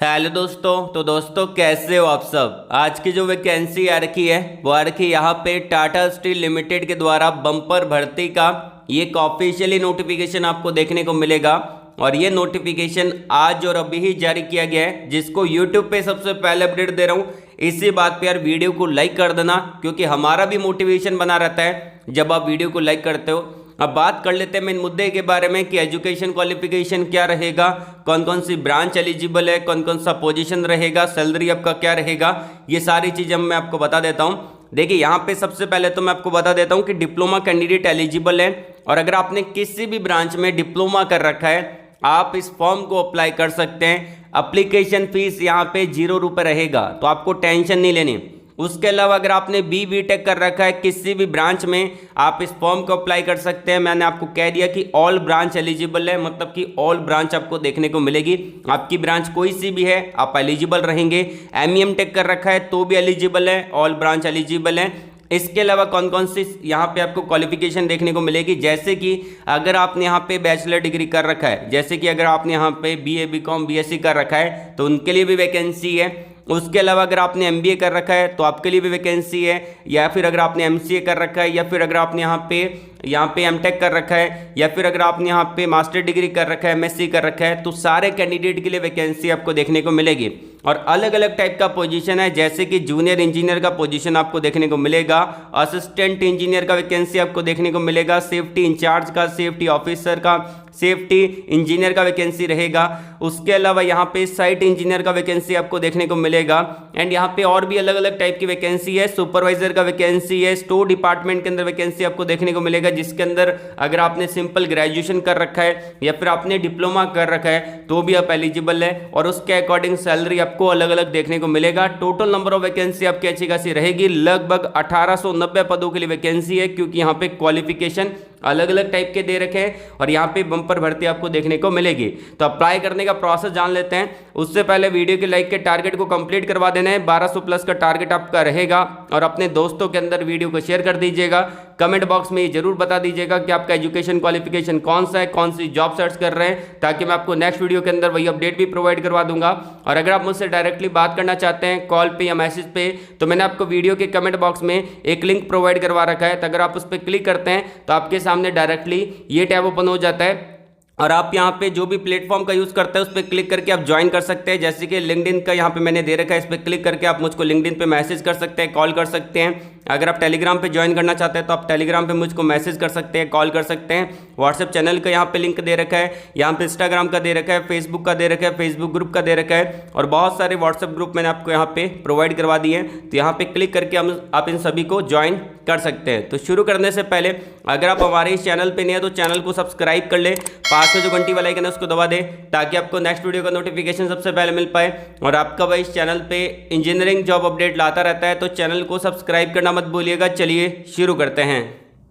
Hello दोस्तों। तो दोस्तों कैसे हो आप सब। आज की जो वैकेंसी आ रखी है वो आ रखी है यहाँ पे टाटा स्टील लिमिटेड के द्वारा बम्पर भर्ती का ये एक ऑफिशियली नोटिफिकेशन आपको देखने को मिलेगा। और ये नोटिफिकेशन आज और अभी ही जारी किया गया है, जिसको यूट्यूब पे सबसे पहले अपडेट दे रहा हूँ। इसी बात पे यार वीडियो को लाइक कर देना, क्योंकि हमारा भी मोटिवेशन बना रहता है जब आप वीडियो को लाइक करते हो। अब बात कर लेते हैं मेन मुद्दे के बारे में कि एजुकेशन क्वालिफिकेशन क्या रहेगा, कौन कौन सी ब्रांच एलिजिबल है, कौन कौन सा पोजीशन रहेगा, सैलरी आपका क्या रहेगा, ये सारी चीज़ें मैं आपको बता देता हूँ। देखिए यहाँ पे सबसे पहले तो मैं आपको बता देता हूँ कि डिप्लोमा कैंडिडेट एलिजिबल है, और अगर आपने किसी भी ब्रांच में डिप्लोमा कर रखा है आप इस फॉर्म को अप्लाई कर सकते हैं। अप्लीकेशन फीस यहाँ पे 0 रुपये रहेगा, तो आपको टेंशन नहीं लेनी। उसके अलावा अगर आपने बी.टेक कर रखा है किसी भी ब्रांच में आप इस फॉर्म को अप्लाई कर सकते हैं। मैंने आपको कह दिया कि ऑल ब्रांच एलिजिबल है, मतलब कि ऑल ब्रांच आपको देखने को मिलेगी। आपकी ब्रांच कोई सी भी है आप एलिजिबल रहेंगे। एम.टेक कर रखा है तो भी एलिजिबल है, ऑल ब्रांच एलिजिबल है। इसके अलावा कौन कौन सी यहाँ पे आपको क्वालिफिकेशन देखने को मिलेगी, जैसे कि अगर आपने यहाँ पे बैचलर डिग्री कर रखा है, जैसे कि अगर आपने यहाँ पे बीए, बीकॉम, बीएससी कर रखा है तो उनके लिए भी वैकेंसी है। उसके अलावा अगर आपने एमबीए कर रखा है तो आपके लिए भी वैकेंसी है, या फिर अगर आपने एमसीए कर रखा है, या फिर अगर आपने यहाँ पे एमटेक कर रखा है, या फिर अगर आपने यहाँ पे मास्टर डिग्री कर रखा है, एमएससी कर रखा है, तो सारे कैंडिडेट के लिए वैकेंसी आपको देखने को मिलेगी। और अलग अलग टाइप का पोजीशन है, जैसे कि जूनियर इंजीनियर का पोजीशन आपको देखने को मिलेगा, असिस्टेंट इंजीनियर का वैकेंसी आपको देखने को मिलेगा, सेफ्टी इंचार्ज का, सेफ्टी ऑफिसर का, सेफ्टी इंजीनियर का वैकेंसी रहेगा। उसके अलावा यहाँ पे साइट इंजीनियर का वैकेंसी आपको देखने को मिलेगा। एंड यहाँ पे और भी अलग अलग टाइप की वैकेंसी है। सुपरवाइजर का वैकेंसी है, स्टोर डिपार्टमेंट के अंदर वैकेंसी आपको देखने को मिलेगा, जिसके अंदर अगर आपने सिंपल ग्रेजुएशन कर रखा है या फिर आपने डिप्लोमा कर रखा है तो भी आप एलिजिबल है, और उसके अकॉर्डिंग सैलरी आपको अलग अलग देखने को मिलेगा। टोटल नंबर ऑफ वैकेंसी आपकी अच्छी खासी रहेगी, लगभग 1890 पदों के लिए वैकेंसी है, क्योंकि यहाँ पे क्वालिफिकेशन अलग अलग टाइप के दे रखे हैं और यहाँ पे बम्पर भर्ती आपको देखने को मिलेगी। तो अप्लाई करने का प्रोसेस जान लेते हैं। उससे पहले वीडियो के लाइक के टारगेट को कंप्लीट करवा देना है। 1200 प्लस का टारगेट आपका रहेगा, और अपने दोस्तों के अंदर वीडियो को शेयर कर दीजिएगा। कमेंट बॉक्स में ये जरूर बता दीजिएगा कि आपका एजुकेशन क्वालिफिकेशन कौन सा है, कौन सी जॉब सर्च कर रहे हैं, ताकि मैं आपको नेक्स्ट वीडियो के अंदर वही अपडेट भी प्रोवाइड करवा दूंगा। और अगर आप मुझसे डायरेक्टली बात करना चाहते हैं कॉल पे या मैसेज पे, तो मैंने आपको वीडियो के कमेंट बॉक्स में एक लिंक प्रोवाइड करवा रखा है। तो अगर आप उस पर क्लिक करते हैं तो आपके सामने डायरेक्टली ये टैब ओपन हो जाता है, और आप यहाँ पे जो भी प्लेटफॉर्म का यूज़ करते हैं उस पर क्लिक करके आप ज्वाइन कर सकते हैं। जैसे कि लिंक्डइन का यहाँ पे मैंने दे रखा है, इस पर क्लिक करके आप मुझको लिंक्डइन पे मैसेज कर सकते हैं, कॉल कर सकते हैं। अगर आप टेलीग्राम पे ज्वाइन करना चाहते हैं तो आप टेलीग्राम पे मुझको मैसेज कर सकते हैं, कॉल कर सकते हैं। व्हाट्सएप चैनल का यहाँ पे लिंक दे रखा है, यहाँ पे इंस्टाग्राम का दे रखा है, फेसबुक का दे रखा है, फेसबुक ग्रुप का दे रखा है, और बहुत सारे व्हाट्सएप ग्रुप मैंने आपको यहाँ पे प्रोवाइड करवा दिए हैं। तो यहाँ पे क्लिक करके आप इन सभी को ज्वाइन कर सकते हैं। तो शुरू करने से पहले अगर आप हमारे इस चैनल पे नहीं है तो चैनल को सब्सक्राइब कर ले, पास में जो घंटी वाला आइकन है उसको दबा दे, ताकि आपको नेक्स्ट वीडियो का नोटिफिकेशन सबसे पहले मिल पाए। और आपका भाई इस चैनल पे इंजीनियरिंग जॉब अपडेट लाता रहता है, तो चैनल को सब्सक्राइब करना मत भूलिएगा। चलिए शुरू करते हैं।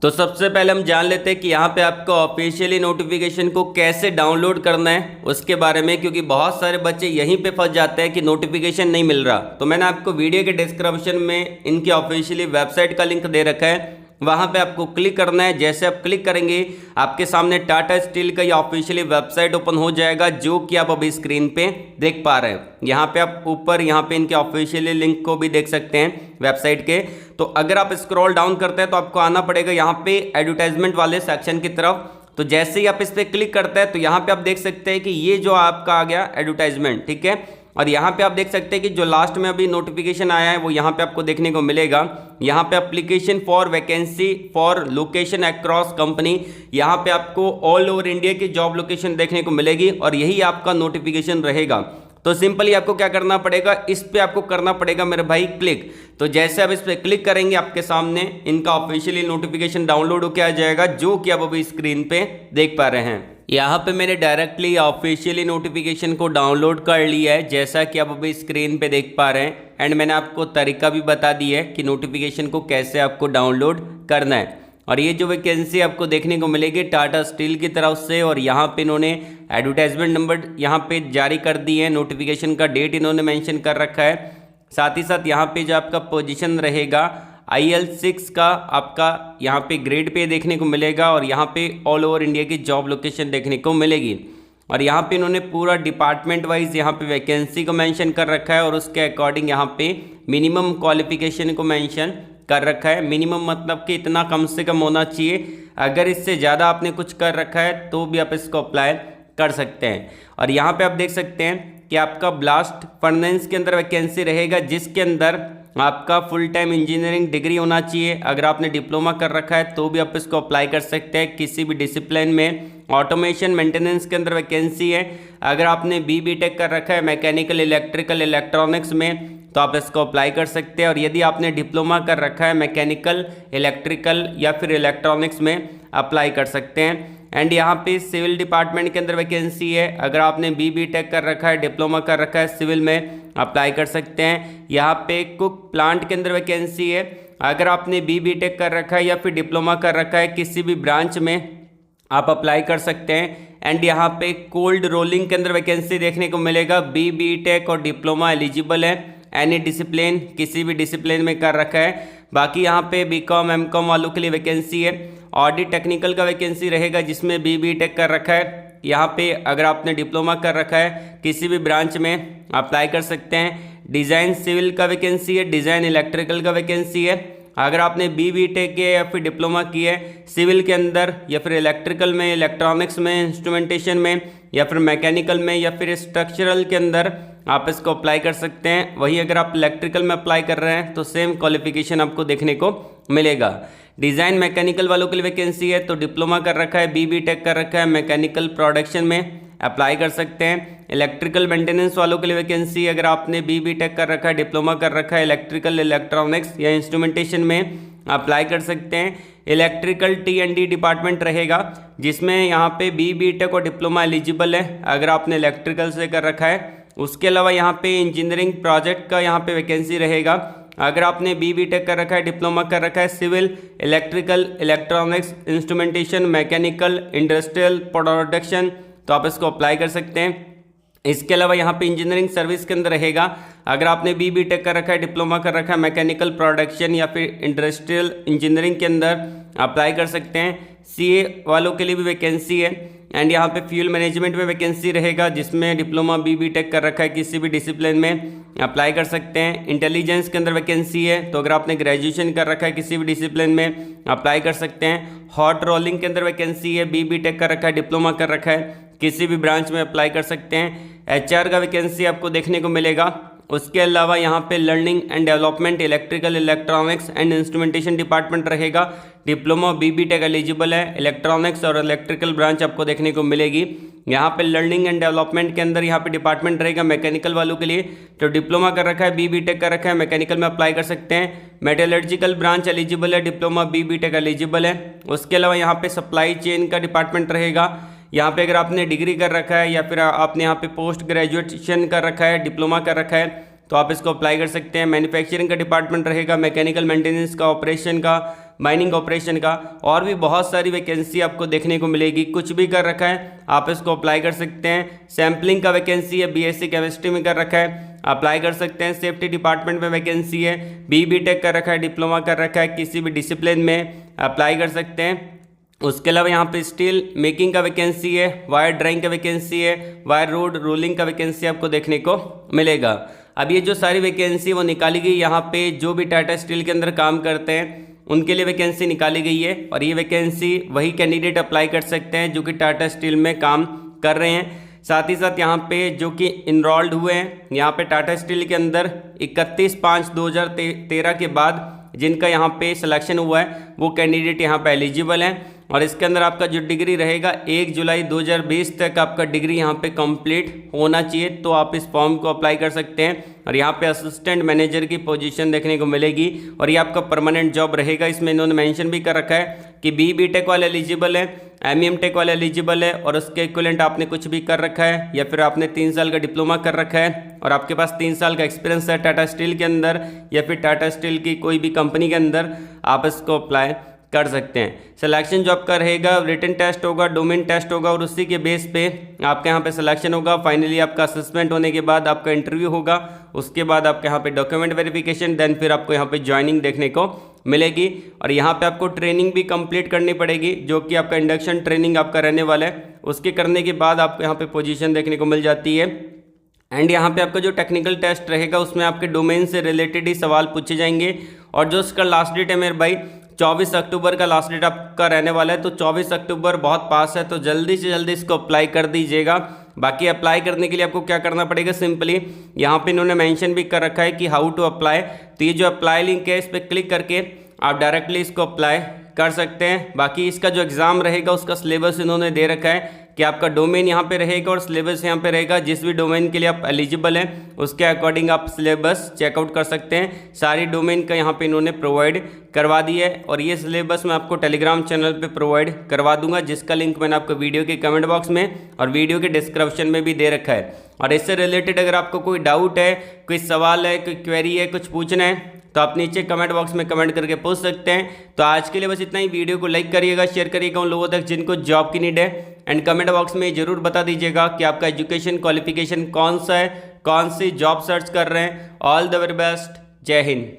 तो सबसे पहले हम जान लेते हैं कि यहाँ पे आपको ऑफिशियली नोटिफिकेशन को कैसे डाउनलोड करना है उसके बारे में, क्योंकि बहुत सारे बच्चे यहीं पे फंस जाते हैं कि नोटिफिकेशन नहीं मिल रहा। तो मैंने आपको वीडियो के डिस्क्रिप्शन में इनकी ऑफिशियली वेबसाइट का लिंक दे रखा है, वहाँ पे आपको क्लिक करना है। जैसे आप क्लिक करेंगे आपके सामने टाटा स्टील का ये ऑफिशियली वेबसाइट ओपन हो जाएगा, जो कि आप अभी स्क्रीन पे देख पा रहे हैं। यहाँ पे आप ऊपर यहाँ पे इनके ऑफिशियली लिंक को भी देख सकते हैं वेबसाइट के। तो अगर आप स्क्रॉल डाउन करते हैं तो आपको आना पड़ेगा यहाँ पे एडवर्टाइजमेंट वाले सेक्शन की तरफ। तो जैसे ही आप इस पर क्लिक करते हैं तो यहाँ पे आप देख सकते हैं कि ये जो आपका आ गया एडवर्टाइजमेंट, ठीक है। और यहाँ पे आप देख सकते हैं कि जो लास्ट में अभी नोटिफिकेशन आया है वो यहाँ पे आपको देखने को मिलेगा। यहाँ पे application for vacancy for location across company, यहाँ पे आपको ऑल ओवर इंडिया की जॉब लोकेशन देखने को मिलेगी, और यही आपका नोटिफिकेशन रहेगा। तो सिंपली आपको क्या करना पड़ेगा, इस पे आपको करना पड़ेगा मेरे भाई क्लिक। तो जैसे आप इस पे क्लिक करेंगे आपके सामने इनका ऑफिशियली नोटिफिकेशन डाउनलोड होकर आ जाएगा, जो कि आप अभी स्क्रीन पे देख पा रहे हैं। यहाँ पे मैंने डायरेक्टली ऑफिशियली नोटिफिकेशन को डाउनलोड कर लिया है, जैसा कि आप अभी स्क्रीन पे देख पा रहे हैं। एंड मैंने आपको तरीका भी बता दिया है कि नोटिफिकेशन को कैसे आपको डाउनलोड करना है। और ये जो वैकेंसी आपको देखने को मिलेगी टाटा स्टील की तरफ से, और यहाँ पे इन्होंने एडवर्टाइजमेंट नंबर यहाँ पे जारी कर दिए हैं, नोटिफिकेशन का डेट इन्होंने मेंशन कर रखा है। साथ ही साथ यहाँ पे जो आपका पोजीशन रहेगा IL6 का आपका यहाँ पे ग्रेड पे देखने को मिलेगा, और यहाँ पे ऑल ओवर इंडिया की जॉब लोकेशन देखने को मिलेगी। और यहाँ पे इन्होंने पूरा डिपार्टमेंट वाइज यहाँ पे वैकेंसी को मेंशन कर रखा है और उसके अकॉर्डिंग यहाँ पे मिनिमम क्वालिफिकेशन को मेंशन कर रखा है। मिनिमम मतलब कि इतना कम से कम होना चाहिए, अगर इससे ज़्यादा आपने कुछ कर रखा है तो भी आप इसको अप्लाई कर सकते हैं। और यहाँ पे आप देख सकते हैं कि आपका ब्लास्ट फर्नेस के अंदर वैकेंसी रहेगा, जिसके अंदर आपका फुल टाइम इंजीनियरिंग डिग्री होना चाहिए। अगर आपने डिप्लोमा कर रखा है तो भी आप इसको अप्लाई कर सकते हैं किसी भी डिसिप्लिन में। ऑटोमेशन मेंटेनेंस के अंदर वैकेंसी है। अगर आपने बी टेक कर रखा है मैकेनिकल, इलेक्ट्रिकल, इलेक्ट्रॉनिक्स में तो आप इसको अप्लाई कर सकते हैं। और यदि आपने डिप्लोमा कर रखा है मैकेनिकल, इलेक्ट्रिकल या फिर इलेक्ट्रॉनिक्स में अप्लाई कर सकते हैं। एंड यहाँ पे सिविल डिपार्टमेंट के अंदर वैकेंसी है। अगर आपने बी टेक कर रखा है, डिप्लोमा कर रखा है सिविल में, अप्लाई कर सकते हैं। यहाँ पे कुक प्लांट के अंदर वैकेंसी है। अगर आपने बी टेक कर रखा है या फिर डिप्लोमा कर रखा है किसी भी ब्रांच में, आप अप्लाई कर सकते हैं। एंड यहाँ पे कोल्ड रोलिंग के अंदर वैकेंसी देखने को मिलेगा। बी टेक और डिप्लोमा एलिजिबल है, एनी डिसिप्लिन, किसी भी डिसिप्लिन में कर रखा है। बाकी यहाँ पे बीकॉम एमकॉम वालों के लिए वैकेंसी है। ऑडिट टेक्निकल का वैकेंसी रहेगा जिसमें बी टेक कर रखा है। यहाँ पे अगर आपने डिप्लोमा कर रखा है किसी भी ब्रांच में अप्लाई कर सकते हैं। डिज़ाइन सिविल का वैकेंसी है, डिज़ाइन इलेक्ट्रिकल का वैकेंसी है। अगर आपने बी टेक किया या फिर डिप्लोमा किया है सिविल के अंदर या फिर इलेक्ट्रिकल में, इलेक्ट्रॉनिक्स में, इंस्ट्रूमेंटेशन में या फिर मैकेनिकल में या फिर स्ट्रक्चरल के अंदर आप इसको अप्लाई कर सकते हैं। वहीं अगर आप इलेक्ट्रिकल में अप्लाई कर रहे हैं तो सेम क्वालिफिकेशन आपको देखने को मिलेगा। डिज़ाइन मैकेनिकल वालों के लिए वैकेंसी है, तो डिप्लोमा कर रखा है, बी टेक कर रखा है मैकेनिकल प्रोडक्शन में अप्लाई कर सकते हैं। इलेक्ट्रिकल मेंटेनेंस वालों के लिए वैकेंसी, अगर आपने बी टेक कर रखा है, डिप्लोमा कर रखा है इलेक्ट्रिकल, इलेक्ट्रॉनिक्स या इंस्ट्रूमेंटेशन में अप्लाई कर सकते हैं। इलेक्ट्रिकल T&D डिपार्टमेंट रहेगा जिसमें यहाँ पे बी टेक और डिप्लोमा एलिजिबल है अगर आपने इलेक्ट्रिकल से कर रखा है। उसके अलावा यहाँ पे इंजीनियरिंग प्रोजेक्ट का यहाँ पे वैकेंसी रहेगा। अगर आपने बी टेक कर रखा है, डिप्लोमा कर रखा है civil, electrical, electronics, instrumentation, mechanical, industrial production, तो आप इसको अप्लाई कर सकते हैं। इसके अलावा यहाँ पे इंजीनियरिंग सर्विस के अंदर रहेगा। अगर आपने बी टेक कर रखा है, डिप्लोमा कर रखा है मैकेनिकल प्रोडक्शन या फिर इंडस्ट्रियल इंजीनियरिंग के अंदर अप्लाई कर सकते हैं। CA वालों के लिए भी वैकेंसी है। एंड यहाँ पे फ्यूल मैनेजमेंट में वैकेंसी रहेगा जिसमें डिप्लोमा बी टेक कर रखा है किसी भी डिसिप्लिन में अप्लाई कर सकते हैं। इंटेलिजेंस के अंदर वैकेंसी है, तो अगर आपने ग्रेजुएशन कर रखा है किसी भी डिसिप्लिन में अप्लाई कर सकते हैं। हॉट रोलिंग के अंदर वैकेंसी है, बी टेक कर रखा है, डिप्लोमा कर रखा है किसी भी ब्रांच में अप्लाई कर सकते हैं। HR का वैकेंसी आपको देखने को मिलेगा। उसके अलावा यहाँ पे learning and development, electrical, electronics and instrumentation department रहेगा। डिप्लोमा बी टेक एलिजिबल है। इलेक्ट्रॉनिक्स और इलेक्ट्रिकल ब्रांच आपको देखने को मिलेगी। यहाँ पे लर्निंग एंड डेवलपमेंट के अंदर यहाँ पे डिपार्टमेंट रहेगा मैकेनिकल वालों के लिए, तो डिप्लोमा कर रखा है, बी टेक कर रखा है मैकेनिकल में अप्लाई कर सकते हैं। मेटलर्जिकल ब्रांच एलिजिबल है, डिप्लोमा बी टेक एलिजिबल है। उसके अलावा यहाँ पे सप्लाई चेन का डिपार्टमेंट रहेगा। यहाँ पे अगर आपने डिग्री कर रखा है या फिर आपने यहाँ पे पोस्ट ग्रेजुएशन कर रखा है, डिप्लोमा कर रखा है, तो आप इसको अप्लाई कर सकते हैं। मैन्युफैक्चरिंग का डिपार्टमेंट रहेगा, मैकेनिकल मेंटेनेंस का, ऑपरेशन का, माइनिंग ऑपरेशन का, और भी बहुत सारी वैकेंसी आपको देखने को मिलेगी। कुछ भी कर रखा है आप इसको अप्लाई कर सकते हैं। सैम्पलिंग का वैकेंसी है, BSc केमिस्ट्री में कर रखा है, अप्लाई कर सकते हैं। सेफ्टी डिपार्टमेंट में वैकेंसी है, बी टेक कर रखा है, डिप्लोमा कर रखा है किसी भी डिसिप्लिन में अप्लाई कर सकते हैं। उसके अलावा यहाँ पे स्टील मेकिंग का वैकेंसी है, वायर ड्राइंग का वैकेंसी है, वायर रोड रोलिंग का वैकेंसी आपको देखने को मिलेगा। अब ये जो सारी वैकेंसी वो निकाली गई, यहाँ पे जो भी टाटा स्टील के अंदर काम करते हैं उनके लिए वैकेंसी निकाली गई है। और ये वैकेंसी वही कैंडिडेट अप्लाई कर सकते हैं जो कि टाटा स्टील में काम कर रहे हैं। साथ ही साथ यहाँ पे जो कि इनरोल्ड हुए हैं यहाँ पे टाटा स्टील के अंदर 31/5/2013 के बाद जिनका यहाँ पे सिलेक्शन हुआ है वो कैंडिडेट यहाँ पे एलिजिबल हैं। और इसके अंदर आपका जो डिग्री रहेगा 1 जुलाई 2020 तक आपका डिग्री यहाँ पे कंप्लीट होना चाहिए, तो आप इस फॉर्म को अप्लाई कर सकते हैं। और यहाँ पे असिस्टेंट मैनेजर की पोजीशन देखने को मिलेगी और ये आपका परमानेंट जॉब रहेगा। इसमें इन्होंने मेंशन भी कर रखा है कि बी टेक वाले एलिजिबल है, MEM टेक वाले एलिजिबल है, और उसके इक्विवेलेंट आपने कुछ भी कर रखा है या फिर आपने 3 साल का डिप्लोमा कर रखा है और आपके पास 3 साल का एक्सपीरियंस है टाटा स्टील के अंदर या फिर टाटा स्टील की कोई भी कंपनी के अंदर, आप इसको अप्लाई कर सकते हैं। सिलेक्शन जो आपका रहेगा रिटन टेस्ट होगा, डोमेन टेस्ट होगा और उसी के बेस पे आपके यहाँ पे सिलेक्शन होगा। फाइनली आपका असेसमेंट होने के बाद आपका इंटरव्यू होगा, उसके बाद आपके यहाँ पे डॉक्यूमेंट वेरिफिकेशन, देन फिर आपको यहाँ पे ज्वाइनिंग देखने को मिलेगी। और यहाँ पे आपको ट्रेनिंग भी कंप्लीट करनी पड़ेगी, जो कि आपका इंडक्शन ट्रेनिंग आपका रहने वाला है। उसके करने के बाद आपको यहाँ पे पोजीशन देखने को मिल जाती है। एंड यहाँ पे आपका जो टेक्निकल टेस्ट रहेगा उसमें आपके डोमेन से रिलेटेड ही सवाल पूछे जाएंगे। और जो उसका लास्ट डेट है मेरे भाई 24 अक्टूबर का लास्ट डेट आपका रहने वाला है। तो 24 अक्टूबर बहुत पास है, तो जल्दी से जल्दी इसको अप्लाई कर दीजिएगा। बाकी अप्लाई करने के लिए आपको क्या करना पड़ेगा, सिंपली यहाँ पे इन्होंने मेंशन भी कर रखा है कि हाउ टू अप्लाई। तो ये जो अप्लाई लिंक है इस पर क्लिक करके आप डायरेक्टली इसको अप्लाई कर सकते हैं। बाकी इसका जो एग्ज़ाम रहेगा उसका सिलेबस इन्होंने दे रखा है कि आपका डोमेन यहाँ पे रहेगा और सिलेबस यहाँ पे रहेगा। जिस भी डोमेन के लिए आप एलिजिबल हैं उसके अकॉर्डिंग आप सिलेबस चेकआउट कर सकते हैं। सारी डोमेन का यहाँ पे इन्होंने प्रोवाइड करवा दी है और ये सिलेबस मैं आपको टेलीग्राम चैनल पे प्रोवाइड करवा दूंगा, जिसका लिंक मैंने आपको वीडियो के कमेंट बॉक्स में और वीडियो के डिस्क्रिप्शन में भी दे रखा है। और इससे रिलेटेड अगर आपको कोई डाउट है, कोई सवाल है, कोई क्वेरी है, कुछ पूछना है तो आप नीचे कमेंट बॉक्स में कमेंट करके पूछ सकते हैं। तो आज के लिए बस इतना ही। वीडियो को लाइक करिएगा, शेयर करिएगा उन लोगों तक जिनको जॉब की नीड है। एंड कमेंट बॉक्स में ज़रूर बता दीजिएगा कि आपका एजुकेशन क्वालिफिकेशन कौन सा है, कौन सी जॉब सर्च कर रहे हैं। ऑल द वेरी बेस्ट, जय हिंद।